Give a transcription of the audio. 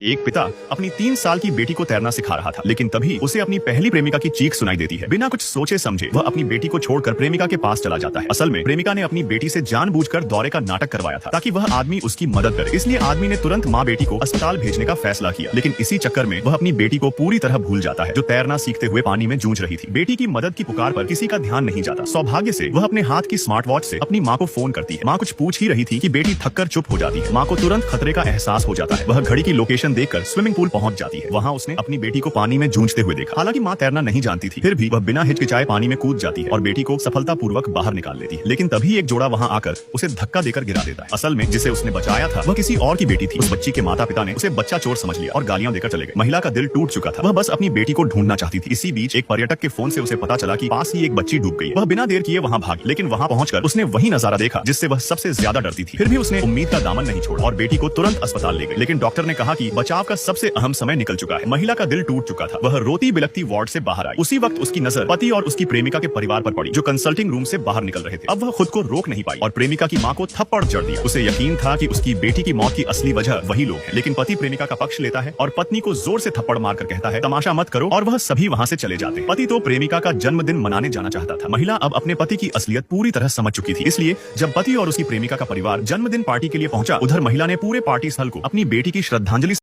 एक पिता अपनी 3 साल की बेटी को तैरना सिखा रहा था, लेकिन तभी उसे अपनी पहली प्रेमिका की चीख सुनाई देती है। बिना कुछ सोचे समझे वह अपनी बेटी को छोड़कर प्रेमिका के पास चला जाता है। असल में प्रेमिका ने अपनी बेटी से जानबूझकर दौरे का नाटक करवाया था ताकि वह आदमी उसकी मदद करे। इसलिए आदमी ने तुरंत माँ बेटी को अस्पताल भेजने का फैसला किया, लेकिन इसी चक्कर में वह अपनी बेटी को पूरी तरह भूल जाता है, जो तैरना सीखते हुए पानी में जूझ रही थी। बेटी की मदद की पुकार पर किसी का ध्यान नहीं जाता। सौभाग्य से वह अपने हाथ की स्मार्ट वॉच से अपनी माँ को फोन करती है। माँ कुछ पूछ ही रही थी कि बेटी थककर चुप हो जाती है। माँ को तुरंत खतरे का एहसास हो जाता है। वह घड़ी की लोकेशन देखकर स्विमिंग पूल पहुंच जाती है। वहां उसने अपनी बेटी को पानी में जूझते हुए देखा। हालांकि माँ तैरना नहीं जानती थी, फिर भी वह बिना हिचकिचाए पानी में कूद जाती है और बेटी को सफलतापूर्वक बाहर निकाल लेती है। लेकिन तभी एक जोड़ा वहां आकर उसे धक्का देकर गिरा देता है। असल में जिसे उसने बचाया था वह किसी और की बेटी थी। उस बच्ची के माता पिता ने उसे बच्चा चोर समझ लिया और गालियां देकर चले गए। महिला का दिल टूट चुका था। वह बस अपनी बेटी को ढूंढना चाहती थी। इसी बीच एक पर्यटक के फोन से उसे पता चला कि पास ही एक बच्ची डूब गई। वह बिना देर किए वहां भागी, लेकिन वहां पहुंचकर उसने वही नजारा देखा जिससे वह सबसे ज्यादा डरती थी। फिर भी उसने उम्मीद का दामन नहीं छोड़ा और बेटी को तुरंत अस्पताल ले गई। लेकिन डॉक्टर ने कहा कि बचाव का सबसे अहम समय निकल चुका है। महिला का दिल टूट चुका था। वह रोती बिलखती वार्ड से बाहर आई। उसी वक्त उसकी नजर पति और उसकी प्रेमिका के परिवार पर पड़ी, जो कंसल्टिंग रूम से बाहर निकल रहे थे। अब वह खुद को रोक नहीं पाई और प्रेमिका की मां को थप्पड़ जड़ दिया। उसे यकीन था कि उसकी बेटी की मौत की असली वजह वही लोग हैं, लेकिन पति प्रेमिका का पक्ष लेता है और पत्नी को जोर से थप्पड़ मारकर कहता है, तमाशा मत करो, और वह सभी वहां से चले जाते हैं। पति तो प्रेमिका का जन्मदिन मनाने जाना चाहता था। महिला अब अपने पति की असलियत पूरी तरह समझ चुकी थी। इसलिए जब पति और उसकी प्रेमिका का परिवार जन्मदिन पार्टी के लिए पहुंचा, उधर महिला ने पूरे पार्टी स्थल को अपनी बेटी की श्रद्धांजलि